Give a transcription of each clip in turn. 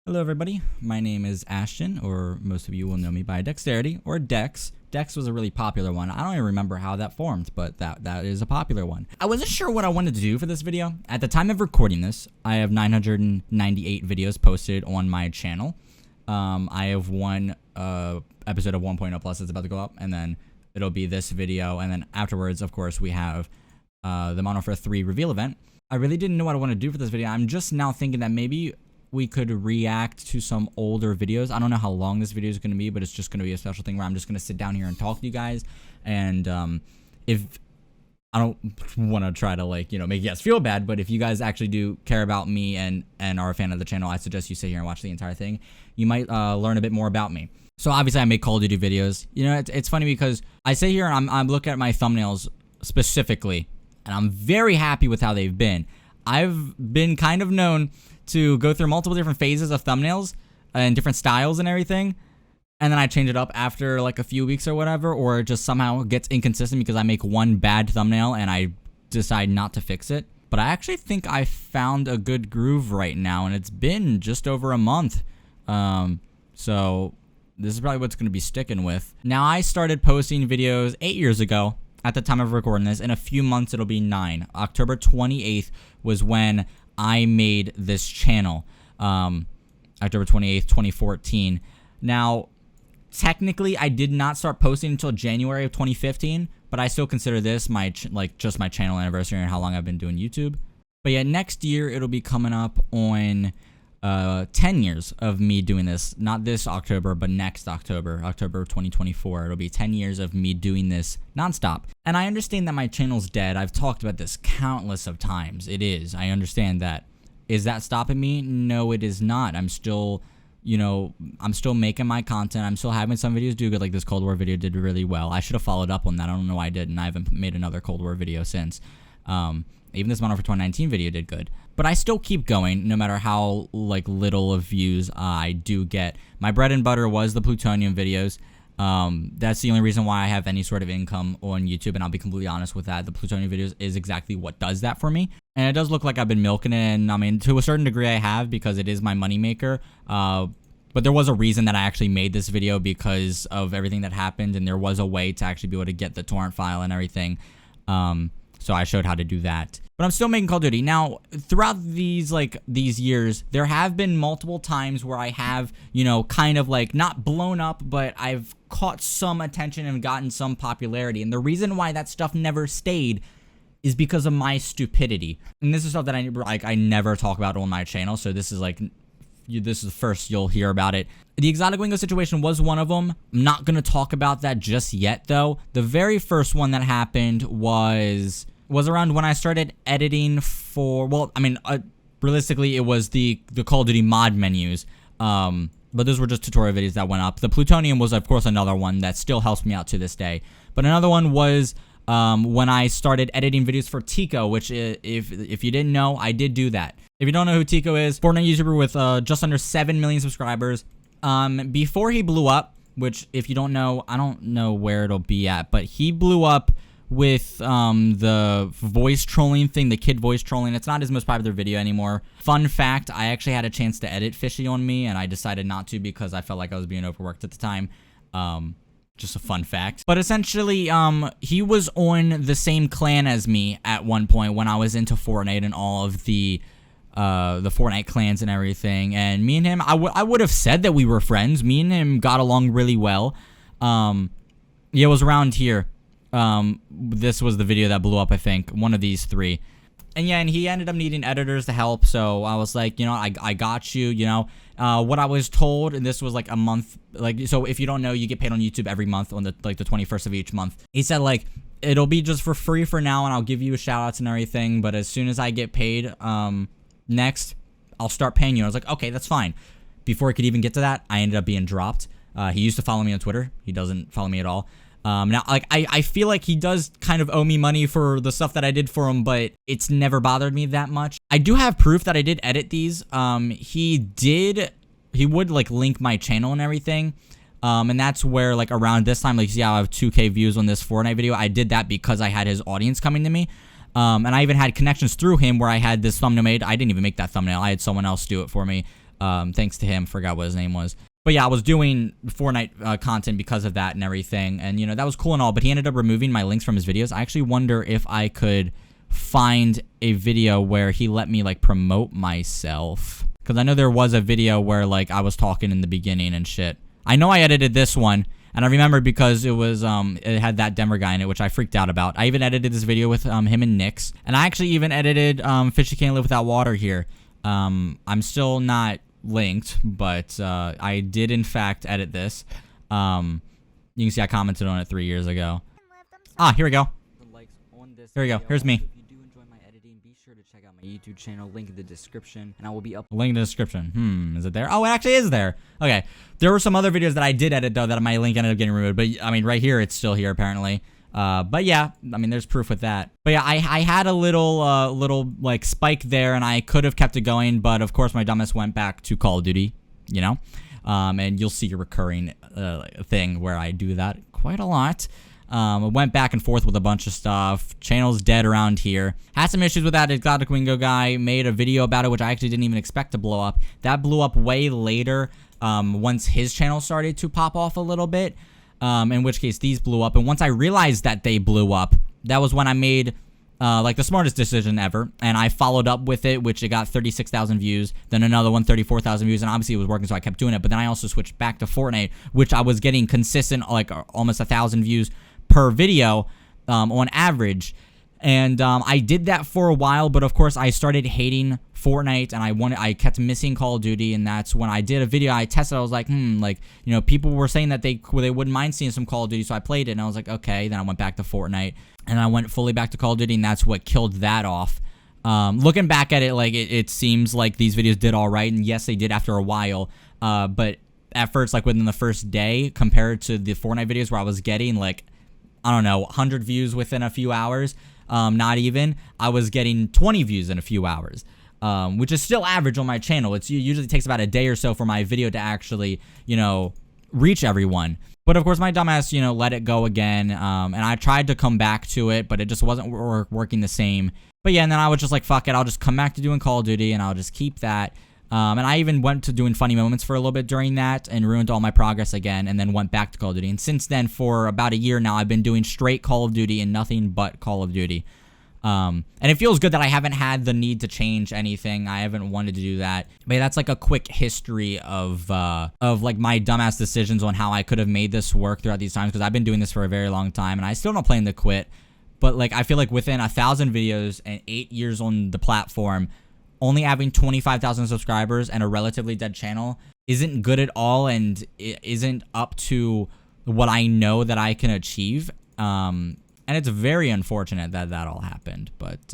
Hello everybody, my name is Ashton, or most of you will know me by Dexterity, or Dex. Dex was a really popular one. I don't even remember how that formed, but that is a popular one. I wasn't sure what I wanted to do for this video. At the time of recording this, I have 998 videos posted on my channel. I have one episode of 1.0 Plus that's about to go up, and then it'll be this video, and then afterwards, of course, we have the Modern Warfare 3 reveal event. I really didn't know what I wanted to do for this video. I'm just now thinking that maybe we could react to some older videos. I don't know how long this video is going to be, but it's just going to be a special thing where I'm just going to sit down here and talk to you guys. And if I don't want to try to make you guys feel bad, but if you guys actually do care about me and are a fan of the channel, I suggest you sit here and watch the entire thing. You might learn a bit more about me. So obviously I make Call of Duty videos. You know, it's funny because I sit here and I'm looking at my thumbnails specifically, and I'm very happy with how they've been. I've been kind of known to go through multiple different phases of thumbnails and different styles and everything, and then I change it up after like a few weeks or whatever, or it just somehow gets inconsistent because I make one bad thumbnail and I decide not to fix it. But I actually think I found a good groove right now, and it's been just over a month. So this is probably what's going to be sticking with. Now, I started posting videos 8 years ago at the time of recording this. In a few months, it'll be 9. October 28th was when I made this channel, October 28th, 2014. Now, technically, I did not start posting until January of 2015, but I still consider this my just my channel anniversary and how long I've been doing YouTube. But yeah, next year it'll be coming up on 10 years of me doing this. Not this October, but next October, October 2024. It'll be 10 years of me doing this nonstop. And I understand that my channel's dead. I've talked about this countless of times. It is. I understand that. Is that stopping me? No, it is not. I'm still, I'm still making my content. I'm still having some videos do good, like this Cold War video did really well. I should have followed up on that. I don't know why I didn't. I haven't made another Cold War video since. Even this Modern Warfare 2019 video did good. But I still keep going, no matter how little of views I do get. My bread and butter was the plutonium videos. That's the only reason why I have any sort of income on YouTube, and I'll be completely honest with that. The plutonium videos is exactly what does that for me. And it does look like I've been milking it, and I mean, to a certain degree I have, because it is my moneymaker. But there was a reason that I actually made this video because of everything that happened, and there was a way to actually be able to get the torrent file and everything. So I showed how to do that. But I'm still making Call of Duty. Now, throughout these years, there have been multiple times where I have, kind of not blown up, but I've caught some attention and gotten some popularity. And the reason why that stuff never stayed is because of my stupidity. And this is stuff that I never talk about on my channel. So this is this is the first you'll hear about it. The exotic wingo situation was one of them. I'm not going to talk about that just yet, though. The very first one that happened was around when I started editing for, realistically, it was the Call of Duty mod menus. But those were just tutorial videos that went up. The plutonium was, of course, another one that still helps me out to this day. But another one was when I started editing videos for Tico, which, if you didn't know, I did do that. If you don't know who Tico is, Fortnite YouTuber with just under 7 million subscribers. Before he blew up, which, if you don't know, I don't know where it'll be at, but he blew up with the voice trolling thing, the kid voice trolling. It's not his most popular video anymore. Fun fact, I actually had a chance to edit Fishy on me, and I decided not to because I felt like I was being overworked at the time. Just a fun fact. But essentially, he was on the same clan as me at one point when I was into Fortnite and all of the Fortnite clans and everything. And me and him, I would have said that we were friends. Me and him got along really well. Yeah, it was around here. This was the video that blew up, I think. One of these three. And yeah, and he ended up needing editors to help, so I was like, I got you, what I was told, and this was a month, so if you don't know, you get paid on YouTube every month on the 21st of each month. He said, it'll be just for free for now, and I'll give you shout outs and everything, but as soon as I get paid, next, I'll start paying you. I was like, okay, that's fine. Before I could even get to that, I ended up being dropped. He used to follow me on Twitter. He doesn't follow me at all. Now, I feel like he does kind of owe me money for the stuff that I did for him, but it's never bothered me that much. I do have proof that I did edit these. He would link my channel and everything. And that's where around this time, see how I have 2K views on this Fortnite video. I did that because I had his audience coming to me. And I even had connections through him where I had this thumbnail made. I didn't even make that thumbnail. I had someone else do it for me. Thanks to him, forgot what his name was. But yeah, I was doing Fortnite content because of that and everything, and you know, that was cool and all, but he ended up removing my links from his videos. I actually wonder if I could find a video where he let me like promote myself, because I know there was a video where like I was talking in the beginning and shit. I know I edited this one, and I remember because it was it had that Denver guy in it, which I freaked out about. I even edited this video with him and Nix, and I actually even edited Fishy Can't Live Without Water here. I'm still not linked, but I did in fact edit this. You can see I commented on it 3 years ago. Here we go. Here we go. Here's me. Be sure to check out my YouTube channel, link in the description, and I will be up. Link in the description. Is it there? Oh, it actually is there. Okay. There were some other videos that I did edit, though, that my link ended up getting removed. But, I mean, right here, it's still here, apparently. But, yeah, I mean, there's proof with that. But, yeah, I had a little, like, spike there, and I could have kept it going. But, of course, my dumbass went back to Call of Duty, you know? And you'll see a recurring thing where I do that quite a lot. I went back and forth with a bunch of stuff. Channel's dead around here. Had some issues with that Exotic Wingo guy. Made a video about it, which I actually didn't even expect to blow up. That blew up way later, once his channel started to pop off a little bit. In which case, these blew up. And once I realized that they blew up, that was when I made, like, the smartest decision ever. And I followed up with it, which it got 36,000 views. Then another one, 34,000 views. And obviously, it was working, so I kept doing it. But then I also switched back to Fortnite, which I was getting consistent, like, almost 1,000 views per video on average, and I did that for a while, but of course I started hating Fortnite, and I kept missing Call of Duty, and that's when I did a video. I tested. I was like, like, you know, people were saying that they wouldn't mind seeing some Call of Duty, so I played it, and I was like, okay. Then I went back to Fortnite, and I went fully back to Call of Duty, and that's what killed that off. Looking back at it, like it seems like these videos did all right, and yes, they did after a while, but at first, like within the first day, compared to the Fortnite videos where I was getting like, I don't know, 100 views within a few hours, not even. I was getting 20 views in a few hours, which is still average on my channel. It usually takes about a day or so for my video to actually, you know, reach everyone. But of course, my dumbass, you know, let it go again, and I tried to come back to it, but it just wasn't working the same. But yeah, and then I was just like, fuck it, I'll just come back to doing Call of Duty, and I'll just keep that. And I even went to doing funny moments for a little bit during that and ruined all my progress again, and then went back to Call of Duty. And since then, for about a year now, I've been doing straight Call of Duty and nothing but Call of Duty. And it feels good that I haven't had the need to change anything. I haven't wanted to do that. But yeah, that's like a quick history of like my dumbass decisions on how I could have made this work throughout these times, because I've been doing this for a very long time, and I still don't plan to quit. But like, I feel like within 1,000 videos and 8 years on the platform, only having 25,000 subscribers and a relatively dead channel isn't good at all, and it isn't up to what I know that I can achieve. And it's very unfortunate that that all happened. But,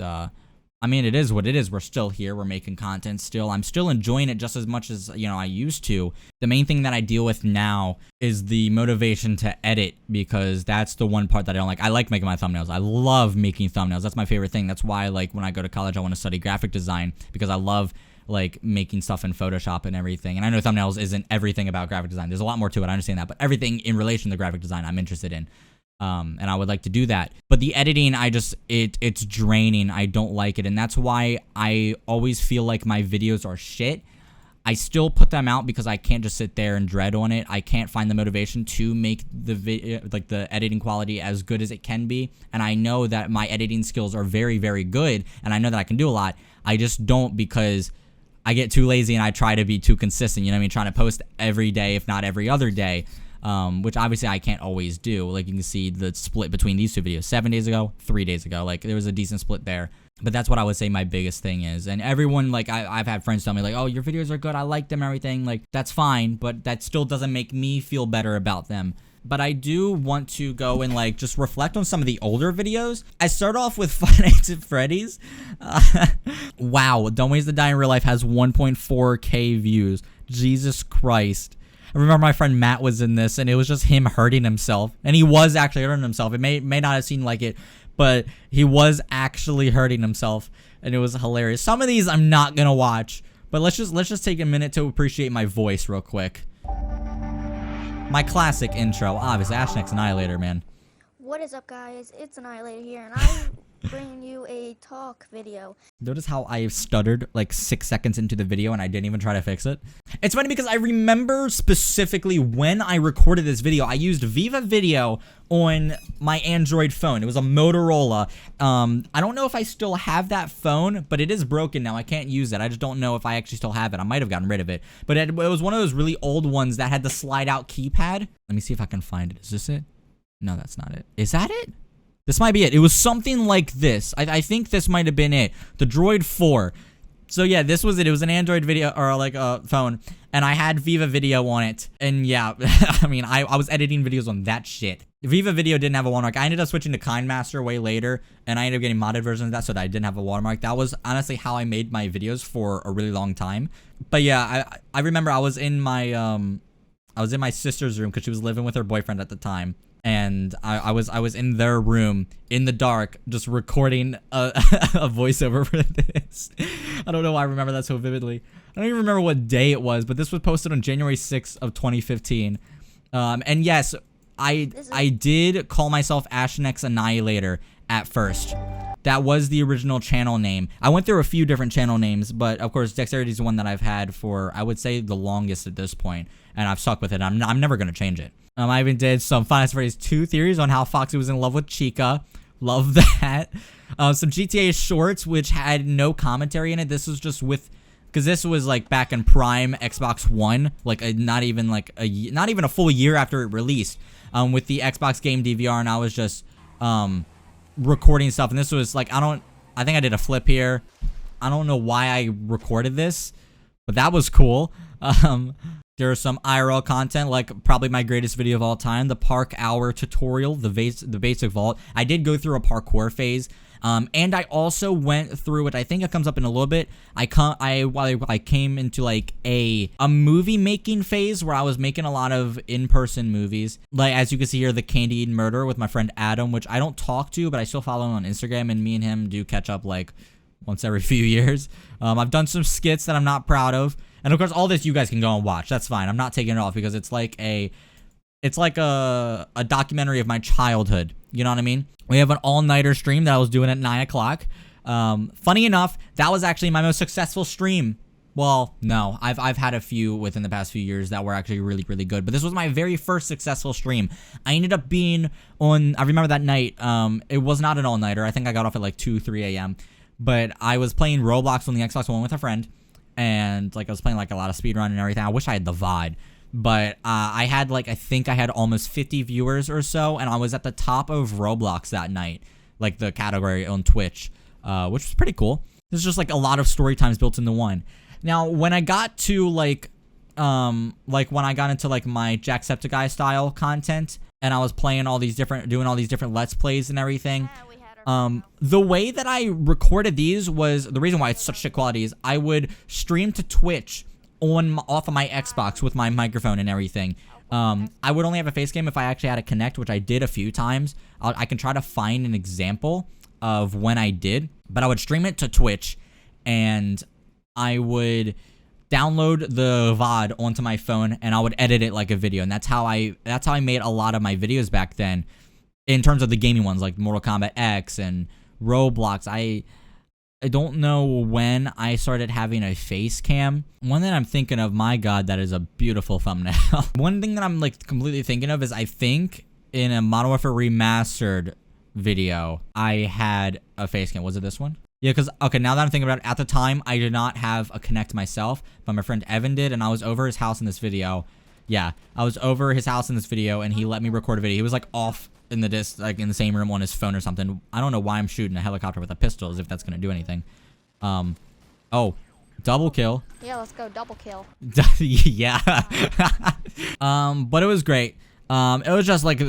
I mean, it is what it is. We're still here. We're making content still. I'm still enjoying it just as much as, you know, I used to. The main thing that I deal with now is the motivation to edit, because that's the one part that I don't like. I like making my thumbnails. I love making thumbnails. That's my favorite thing. That's why, like, when I go to college, I want to study graphic design, because I love, like, making stuff in Photoshop and everything. And I know thumbnails isn't everything about graphic design. There's a lot more to it. I understand that. But everything in relation to graphic design, I'm interested in. And I would like to do that. But the editing, it's draining. I don't like it. And that's why I always feel like my videos are shit. I still put them out because I can't just sit there and dread on it. I can't find the motivation to make the video, like the editing quality, as good as it can be. And I know that my editing skills are very, very good. And I know that I can do a lot. I just don't, because I get too lazy and I try to be too consistent. You know what I mean? Trying to post every day, if not every other day. Which obviously I can't always do. Like, you can see the split between these two videos, 7 days ago, 3 days ago. Like, there was a decent split there. But that's what I would say my biggest thing is. And everyone, like, I've had friends tell me, like, oh, your videos are good, I like them, everything. Like, that's fine, but that still doesn't make me feel better about them. But I do want to go and, like, just reflect on some of the older videos. I start off with Five Nights at Freddy's. Wow, Don't Waste the Die in Real Life has 1.4K views. Jesus Christ. I remember my friend Matt was in this, and it was just him hurting himself. And he was actually hurting himself. It may not have seemed like it, but he was actually hurting himself, and it was hilarious. Some of these I'm not gonna watch, but let's just take a minute to appreciate my voice real quick. My classic intro, obviously. Ashnex Annihilator, man. What is up, guys? It's Annihilator here, and I bring you a talk video. Notice how I stuttered like 6 seconds into the video and I didn't even try to fix it. It's funny because I remember specifically when I recorded this video, I used Viva Video on my Android phone. It was a Motorola. I don't know if I still have that phone, but it is broken now. I can't use it. I just don't know if I actually still have it. I might have gotten rid of it. But it was one of those really old ones that had the slide out keypad. Let me see if I can find it. Is this it? No, that's not it. Is that it? This might be it. It was something like this. I think this might have been it. The Droid 4. So yeah, this was it. It was an Android video or like a phone, and I had Viva Video on it. And yeah, I mean, I was editing videos on that shit. Viva Video didn't have a watermark. I ended up switching to KindMaster way later, and I ended up getting modded versions of that so that I didn't have a watermark. That was honestly how I made my videos for a really long time. But yeah, I remember I was in my sister's room because she was living with her boyfriend at the time. And I was in their room in the dark just recording a voiceover for this. I don't know why I remember that so vividly. I don't even remember what day it was, but this was posted on January 6th of 2015. And yes, I did call myself Ashnex Annihilator at first. That was the original channel name. I went through a few different channel names, but of course Dexterity is the one that I've had for, I would say, the longest at this point, and I've stuck with it. I'm never gonna change it. I even did some Final Fantasy 2 theories on how Foxy was in love with Chica. Love that. Some GTA shorts, which had no commentary in it. This was just with, because this was like back in prime Xbox One, like not even a full year after it released, with the Xbox game DVR, and I was just recording stuff. And this was like, I think I did a flip here. I don't know why I recorded this, but that was cool. There's some IRL content, like probably my greatest video of all time, the Park Hour tutorial, the basic vault. I did go through a parkour phase, and I also went through, which I think it comes up in a little bit. I came into like a movie making phase where I was making a lot of in-person movies. Like as you can see here, the Candy Eating Murder with my friend Adam, which I don't talk to, but I still follow him on Instagram, and me and him do catch up like once every few years. I've done some skits that I'm not proud of. And of course, all this you guys can go and watch. That's fine. I'm not taking it off because it's like a documentary of my childhood. You know what I mean? We have an all-nighter stream that I was doing at 9 o'clock. Funny enough, that was actually my most successful stream. Well, no, I've had a few within the past few years that were actually really, really good. But this was my very first successful stream. I ended up being on, I remember that night, it was not an all-nighter. I think I got off at like 2, 3 a.m. But I was playing Roblox on the Xbox One with a friend. And like I was playing like a lot of speedrun and everything. I wish I had the VOD, but I had like, I think I had almost 50 viewers or so, and I was at the top of Roblox that night, like the category on Twitch, which was pretty cool. There's just like a lot of story times built into one. Now, when I got to like when I got into like my Jacksepticeye style content, and I was playing doing all these different Let's Plays and everything. The way that I recorded these was, the reason why it's such shit quality is I would stream to Twitch off of my Xbox with my microphone and everything. I would only have a face cam if I actually had a Connect, which I did a few times. I can try to find an example of when I did, but I would stream it to Twitch, and I would download the VOD onto my phone, and I would edit it like a video, and that's how I made a lot of my videos back then. In terms of the gaming ones, like Mortal Kombat X and Roblox, I don't know when I started having a face cam. One that I'm thinking of, my God, that is a beautiful thumbnail. One thing that I'm like completely thinking of is I think in a Modern Warfare Remastered video, I had a face cam. Was it this one? Yeah, because, okay, now that I'm thinking about it, at the time, I did not have a Connect myself, but my friend Evan did, and I was over his house in this video. Yeah, I was over his house in this video, and he let me record a video. He was like off in the like in the same room on his phone or something. I don't know why I'm shooting a helicopter with a pistol, as if that's gonna do anything. Oh, double kill. Yeah, let's go double kill. Yeah. But it was great. It was just like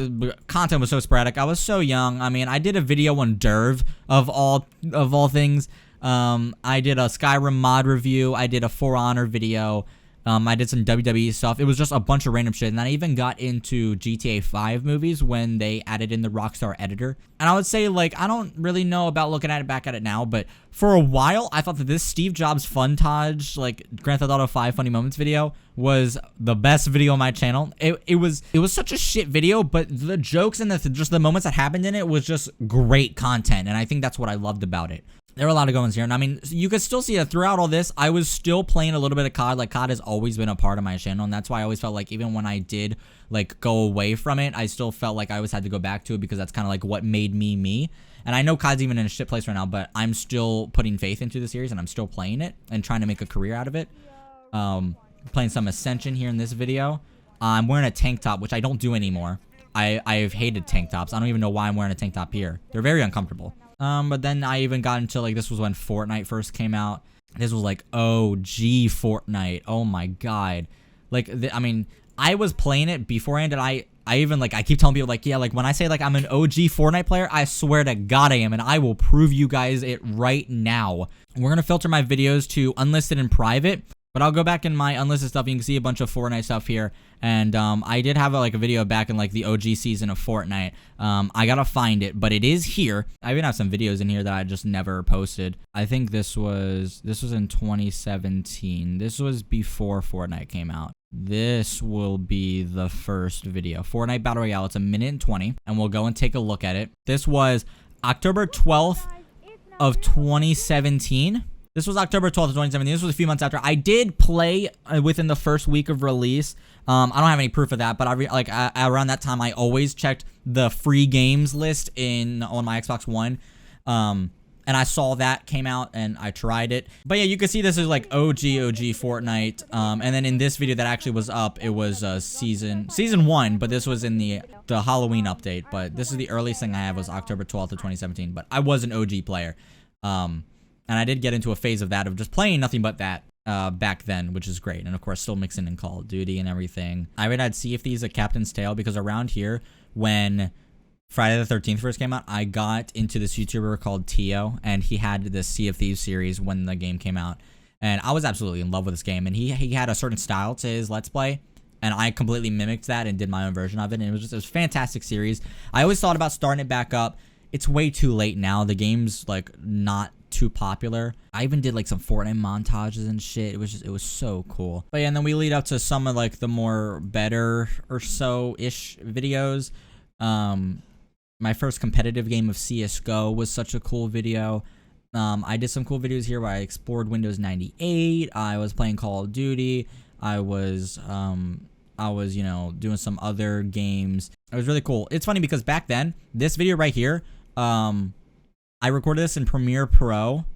content was so sporadic. I was so young. I mean, I did a video on Derv of all things. I did a Skyrim mod review. I did a For Honor video. I did some WWE stuff. It was just a bunch of random shit. And then I even got into GTA 5 movies when they added in the Rockstar editor. And I would say, like, I don't really know about looking at it back at it now, but for a while, I thought that this Steve Jobs Funtage, like, Grand Theft Auto 5 Funny Moments video was the best video on my channel. It was such a shit video, but the jokes and just the moments that happened in it was just great content. And I think that's what I loved about it. There were a lot of good ones here, and I mean, you could still see that throughout all this, I was still playing a little bit of COD. Like, COD has always been a part of my channel, and that's why I always felt like even when I did, like, go away from it, I still felt like I always had to go back to it because that's kind of like what made me me. And I know COD's even in a shit place right now, but I'm still putting faith into the series, and I'm still playing it and trying to make a career out of it. Playing some Ascension here in this video. I'm wearing a tank top, which I don't do anymore. I've hated tank tops. I don't even know why I'm wearing a tank top here. They're very uncomfortable. But then I even got into, like, this was when Fortnite first came out. This was, like, OG Fortnite. Oh, my God. Like, I mean, I was playing it beforehand, and I even, like, I keep telling people, like, yeah, like, when I say, like, I'm an OG Fortnite player, I swear to God I am, and I will prove you guys it right now. We're gonna filter my videos to unlisted and private. But I'll go back in my unlisted stuff. You can see a bunch of Fortnite stuff here. And I did have a video back in like the OG season of Fortnite. I gotta find it, but it is here. I even have some videos in here that I just never posted. I think this was in 2017. This was before Fortnite came out. This will be the first video. Fortnite Battle Royale. It's 1 minute and 20, and we'll go and take a look at it. This was October 12th of 2017. This was October 12th of 2017. This was a few months after. I did play within the first week of release. I don't have any proof of that, but around that time, I always checked the free games list on my Xbox One. And I saw that came out, and I tried it. But yeah, you can see this is like OG Fortnite. And then in this video that actually was up, it was season 1, but this was in the Halloween update. But this is the earliest thing I have was October 12th of 2017. But I was an OG player. And I did get into a phase of that, of just playing nothing but that back then, which is great. And of course, still mixing in Call of Duty and everything. I would add Sea of Thieves, A Captain's Tale, because around here, when Friday the 13th first came out, I got into this YouTuber called Tio, and he had this Sea of Thieves series when the game came out. And I was absolutely in love with this game. And he had a certain style to his Let's Play, and I completely mimicked that and did my own version of it. And it was a fantastic series. I always thought about starting it back up. It's way too late now. The game's like not too popular. I even did like some Fortnite montages and shit. It was so cool. But yeah, and then we lead up to some of like the more better or so ish videos. My first competitive game of CSGO was such a cool video. I did some cool videos here where I explored Windows 98. I was playing Call of Duty. I was you know, doing some other games. It was really cool. It's funny because back then, this video right here, I recorded this in Premiere Pro,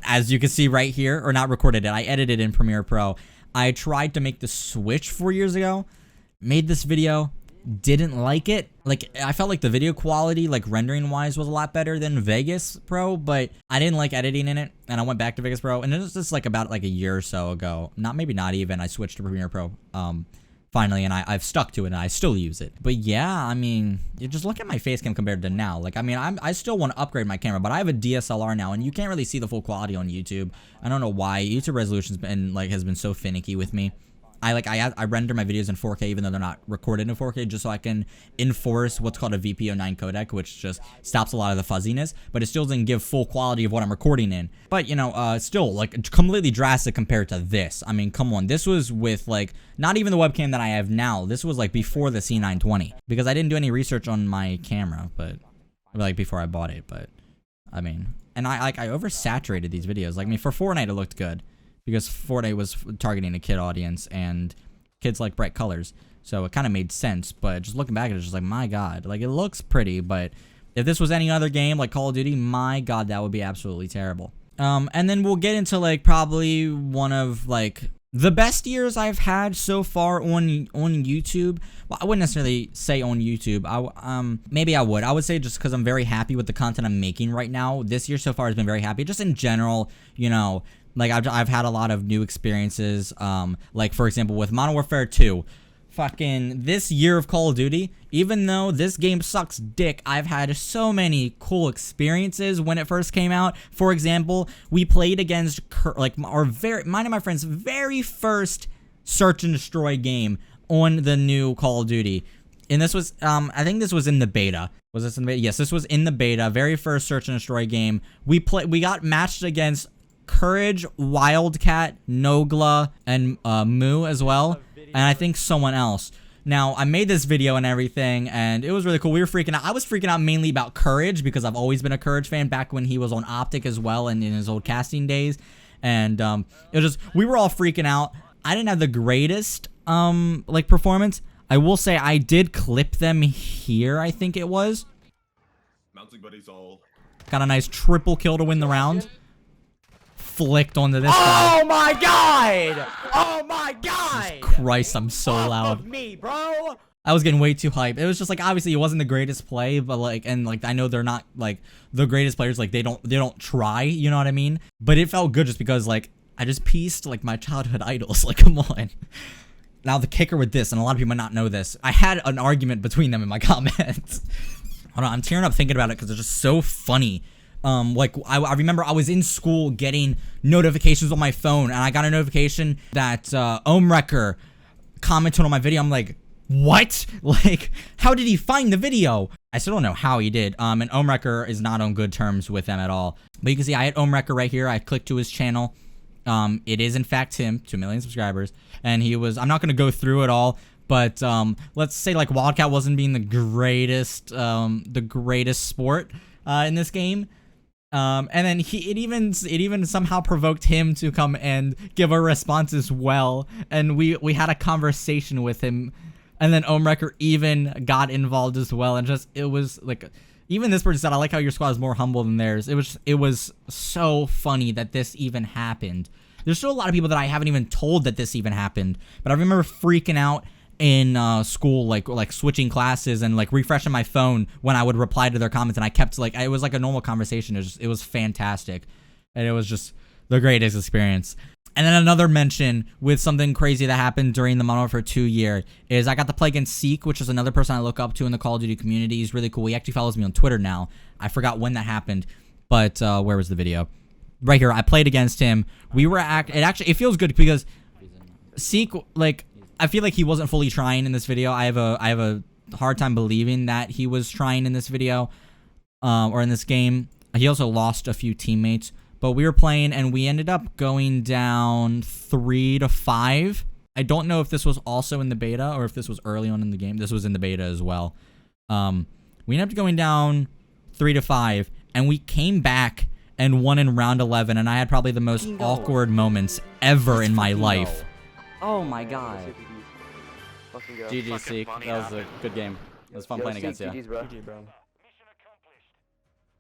as you can see right here, or not recorded it, I edited in Premiere Pro. I tried to make the switch 4 years ago, made this video, didn't like it. Like, I felt like the video quality, like rendering wise, was a lot better than Vegas Pro, but I didn't like editing in it, and I went back to Vegas Pro, and it was just like about like a year or so ago, maybe not even, I switched to Premiere Pro, finally, and I've stuck to it, and I still use it. But yeah, I mean, you just look at my face cam compared to now. Like, I mean, I still want to upgrade my camera, but I have a DSLR now, and you can't really see the full quality on YouTube. I don't know why. YouTube resolution's been has been so finicky with me. I render my videos in 4K even though they're not recorded in 4K, just so I can enforce what's called a VP09 codec, which just stops a lot of the fuzziness, but it still doesn't give full quality of what I'm recording in. But, you know, still, like, completely drastic compared to this. I mean, come on. This was with, like, not even the webcam that I have now. This was, like, before the C920, because I didn't do any research on my camera, but, like, before I bought it, but, I mean, and I oversaturated these videos. Like, I mean, for Fortnite, it looked good, because Fortnite was targeting a kid audience, and kids like bright colors, so it kind of made sense. But just looking back at it, it's just like, my God, like, it looks pretty, but if this was any other game like Call of Duty, my God, that would be absolutely terrible. And then we'll get into like probably one of like the best years I've had so far on YouTube. Well, I wouldn't necessarily say on YouTube. Maybe I would. I would say just because I'm very happy with the content I'm making right now. This year so far has been very happy. Just in general, you know. Like, I've had a lot of new experiences, like, for example, with Modern Warfare 2, fucking this year of Call of Duty, even though this game sucks dick, I've had so many cool experiences when it first came out. For example, we played against like mine and my friend's very first search and destroy game on the new Call of Duty. And this was I think this was in the beta. Was this in the beta? Yes, this was in the beta. Very first search and destroy game. We got matched against Courage, Wildcat, Nogla, and Moo as well, and I think someone else. Now, I made this video and everything, and it was really cool. We were freaking out. I was freaking out mainly about Courage because I've always been a Courage fan back when he was on Optic as well and in his old casting days. And it was just, we were all freaking out. I didn't have the greatest like performance. I will say I did clip them here, I think it was. Got a nice triple kill to win the round. Flicked onto this guy. Oh my god! Oh my god! Jesus Christ, I'm so loud. Of me, bro. I was getting way too hyped. It was just like, obviously it wasn't the greatest play, but like, and like I know they're not like the greatest players, like they don't try, you know what I mean? But it felt good just because like I just pieced like my childhood idols. Like, come on. Now the kicker with this, and a lot of people might not know this, I had an argument between them in my comments. Hold on, I'm tearing up thinking about it because it's just so funny. Like I remember I was in school getting notifications on my phone, and I got a notification that Wrecker commented on my video. I'm like, what? Like, how did he find the video? I still don't know how he did. And Wrecker is not on good terms with them at all. But you can see I had Wrecker right here. I clicked to his channel. It is in fact him, 2 million subscribers, and he was. I'm not gonna go through it all. But let's say like Wildcat wasn't being the greatest sport in this game. And then it even somehow provoked him to come and give a response as well. And we had a conversation with him, and then Wrecker even got involved as well. And just, it was like, even this person said, I like how your squad is more humble than theirs. It was so funny that this even happened. There's still a lot of people that I haven't even told that this even happened, but I remember freaking out in school, like switching classes and like refreshing my phone when I would reply to their comments, and I kept like, it was like a normal conversation. It was fantastic, and it was just the greatest experience. And then another mention with something crazy that happened during the Modern Warfare 2 year is I got to play against Seek, which is another person I look up to in the Call of Duty community. He's really cool. He actually follows me on Twitter now. I forgot when that happened, but where was the video? Right here. I played against him. We were it feels good because Seek, like, I feel like he wasn't fully trying in this video. I have a hard time believing that he was trying in this video, or in this game. He also lost a few teammates, but we were playing and we ended up going down 3-5. I don't know if this was also in the beta or if this was early on in the game. This was in the beta as well. We ended up going down 3-5, and we came back and won in round 11. And I had probably the most awkward moments ever in my life. Oh my god. GG, Seek. That was a good game. It was fun playing against you. GG, bro.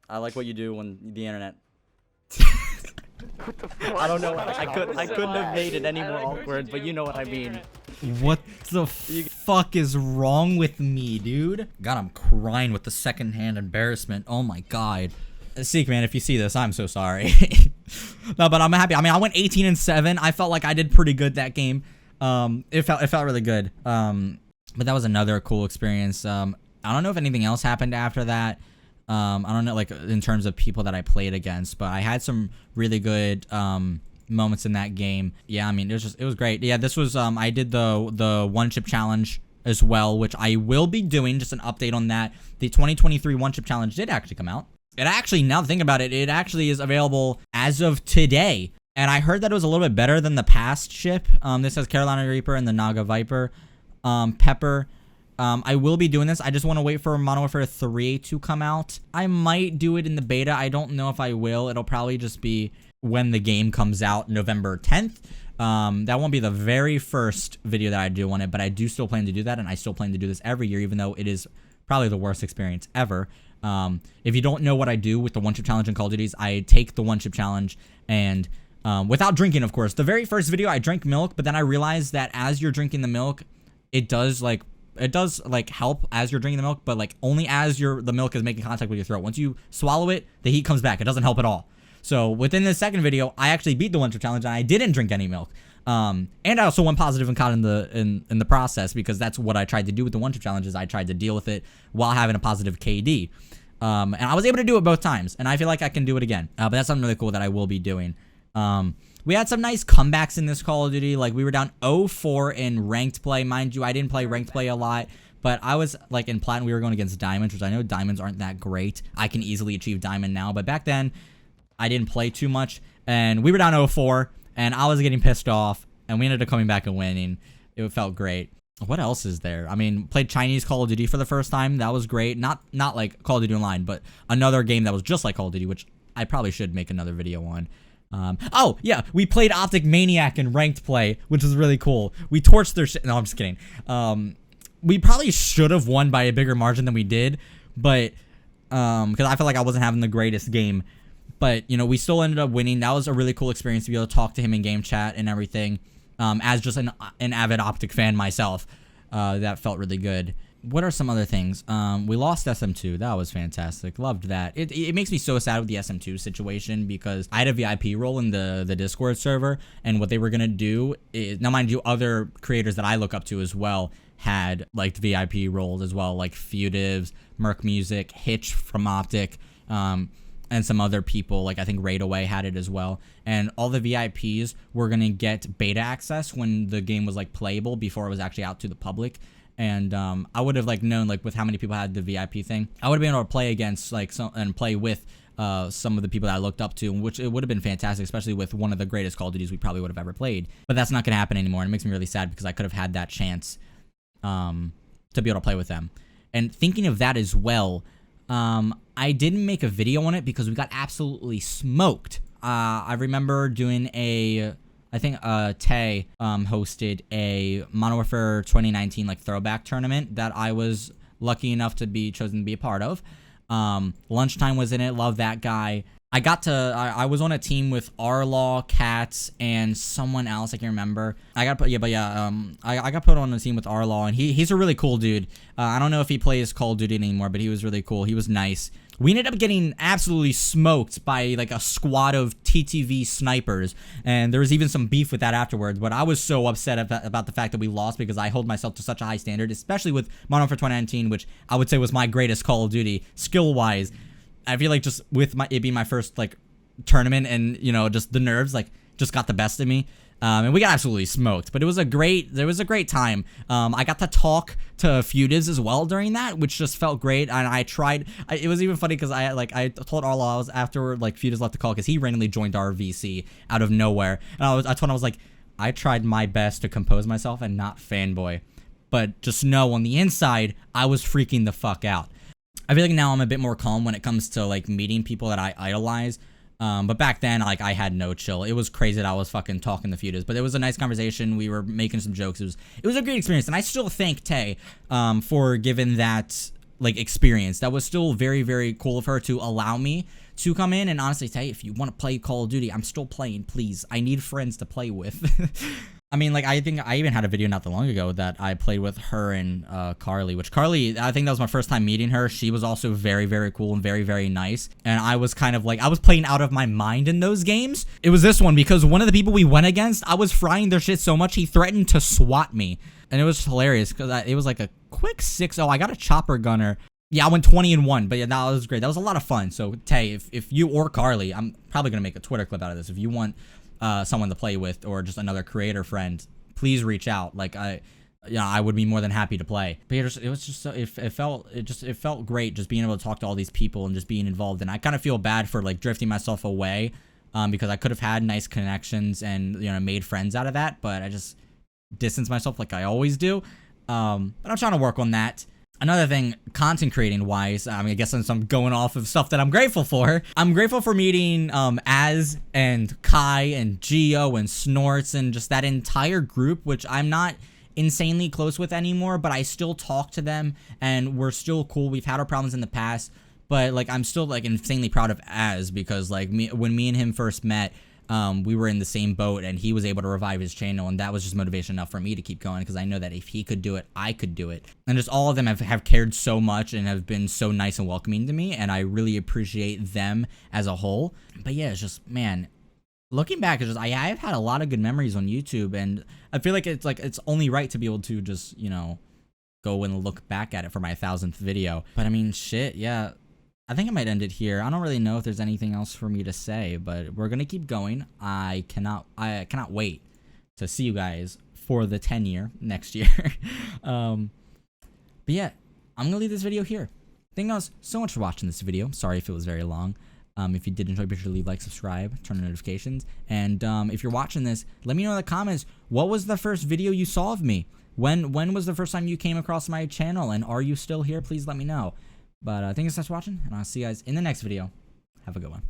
I like what you do on the internet. What the fuck? I don't know. I couldn't have made it any more awkward, but you know what I mean. What the fuck is wrong with me, dude? God, I'm crying with the secondhand embarrassment. Oh my god. Seek, man, if you see this, I'm so sorry. No, but I'm happy. I mean, I went 18-7. I felt like I did pretty good that game. It felt really good. But that was another cool experience. I don't know if anything else happened after that. I don't know, like, in terms of people that I played against, but I had some really good moments in that game. Yeah, I mean, it was great. Yeah, this was I did the one chip challenge as well, which I will be doing. Just an update on that. The 2023 one chip challenge did actually come out. It actually, now that I think about it, it actually is available as of today. And I heard that it was a little bit better than the past ship. This has Carolina Reaper and the Naga Viper, Pepper. I will be doing this. I just want to wait for Modern Warfare 3 to come out. I might do it in the beta. I don't know if I will. It'll probably just be when the game comes out, November 10th. That won't be the very first video that I do on it, but I do still plan to do that, and I still plan to do this every year, even though it is probably the worst experience ever. If you don't know what I do with the one chip challenge in Call of Duty, I take the one chip challenge and without drinking, of course. The very first video I drank milk, but then I realized that as you're drinking the milk, it does help as you're drinking the milk, but like only as the milk is making contact with your throat. Once you swallow it, the heat comes back. It doesn't help at all. So within the second video, I actually beat the one chip challenge and I didn't drink any milk. And I also went positive and caught in the process, because that's what I tried to do with the 1-2 challenges. I tried to deal with it while having a positive KD. And I was able to do it both times, and I feel like I can do it again. But that's something really cool that I will be doing. We had some nice comebacks in this Call of Duty. Like, we were down 0-4 in ranked play. Mind you, I didn't play ranked play a lot, but I was, like, in Platinum, we were going against Diamonds, which I know Diamonds aren't that great. I can easily achieve Diamond now, but back then, I didn't play too much, and we were down 0-4, and I was getting pissed off, and we ended up coming back and winning. It felt great. What else is there? I mean, played Chinese Call of Duty for the first time. That was great. Not like Call of Duty Online, but another game that was just like Call of Duty, which I probably should make another video on. Oh, yeah, we played Optic Maniac in ranked play, which was really cool. We torched their shit. No, I'm just kidding. We probably should have won by a bigger margin than we did, but, because I feel like I wasn't having the greatest game. But, you know, we still ended up winning. That was a really cool experience to be able to talk to him in game chat and everything. As just an avid Optic fan myself, that felt really good. What are some other things? We lost SM2. That was fantastic. Loved that. It makes me so sad with the SM2 situation, because I had a VIP role in the Discord server, and what they were gonna do is, now mind you, other creators that I look up to as well had like VIP roles as well, like Futives, Merc Music, Hitch from Optic, and some other people, like I think Raid Away had it as well. And all the VIPs were gonna get beta access when the game was like playable before it was actually out to the public. And I would have like known, like, with how many people had the VIP thing, I would have been able to play against like and play with some of the people that I looked up to, which it would have been fantastic, especially with one of the greatest Call of Duties we probably would have ever played. But that's not gonna happen anymore, and it makes me really sad, because I could have had that chance to be able to play with them. And thinking of that as well, I didn't make a video on it because we got absolutely smoked. I remember doing I think Tay hosted a Modern Warfare 2019 like throwback tournament that I was lucky enough to be chosen to be a part of. Lunchtime was in it. Love that guy. I was on a team with Arlaw, Katz, and someone else I can't remember. I got put on a team with Arlaw, and he's a really cool dude. I don't know if he plays Call of Duty anymore, but he was really cool. He was nice. We ended up getting absolutely smoked by like a squad of TTV snipers, and there was even some beef with that afterwards, but I was so upset about the fact that we lost, because I hold myself to such a high standard, especially with Modern Warfare 2019, which I would say was my greatest Call of Duty skill-wise. I feel like just with it being my first like tournament, and you know, just the nerves like just got the best of me. And we got absolutely smoked, but there was a great time. I got to talk to Futives as well during that, which just felt great. And it was even funny because I told Arlo I was after like Futives left the call, because he randomly joined our VC out of nowhere. And I told him, I was like, I tried my best to compose myself and not fanboy, but just know on the inside, I was freaking the fuck out. I feel like now I'm a bit more calm when it comes to like meeting people that I idolize. But back then, like, I had no chill. It was crazy that I was fucking talking to Futives, but it was a nice conversation. We were making some jokes. It was a great experience, and I still thank Tay for giving that like experience. That was still very, very cool of her to allow me to come in. And honestly, Tay, if you want to play Call of Duty, I'm still playing. Please, I need friends to play with. I mean, like, I think I even had a video not that long ago that I played with her and Carly, which Carly, I think that was my first time meeting her. She was also very, very cool and very, very nice. And I was kind of like, I was playing out of my mind in those games. It was this one, because one of the people we went against, I was frying their shit so much, he threatened to swat me. And it was hilarious, because it was like a quick 6-0. I got a chopper gunner. Yeah, I went 20-1, but yeah, that was great. That was a lot of fun. So, Tay, if you or Carly, I'm probably going to make a Twitter clip out of this. If you want someone to play with, or just another creator friend, please reach out. Like, I would be more than happy to play. But it was just so, it felt great just being able to talk to all these people and just being involved. And I kind of feel bad for like drifting myself away, because I could have had nice connections and, you know, made friends out of that, but I just distanced myself like I always do. But I'm trying to work on that. Another thing, content creating wise, I mean, I guess since I'm going off of stuff that I'm grateful for, I'm grateful for meeting Az and Kai and Geo and Snorts and just that entire group, which I'm not insanely close with anymore, but I still talk to them and we're still cool. We've had our problems in the past, but like I'm still like insanely proud of Az, because like when me and him first met, we were in the same boat and he was able to revive his channel, and that was just motivation enough for me to keep going, because I know that if he could do it, I could do it. And just all of them have cared so much and have been so nice and welcoming to me, and I really appreciate them as a whole. But yeah, it's just, man, looking back, it's just I've had a lot of good memories on YouTube, and I feel like it's only right to be able to just, you know, go and look back at it for my 1000th video. But I mean, shit, yeah. I think I might end it here. I don't really know if there's anything else for me to say, but we're gonna keep going. I cannot wait to see you guys for the 10 year next year. But yeah, I'm gonna leave this video here. Thank you guys so much for watching this video. Sorry if it was very long. If you did enjoy, be sure to leave, like, subscribe, turn on notifications, and if you're watching this, let me know in the comments, what was the first video you saw of me? When was the first time you came across my channel, and are you still here? Please let me know. But thank you so much for watching, and I'll see you guys in the next video. Have a good one.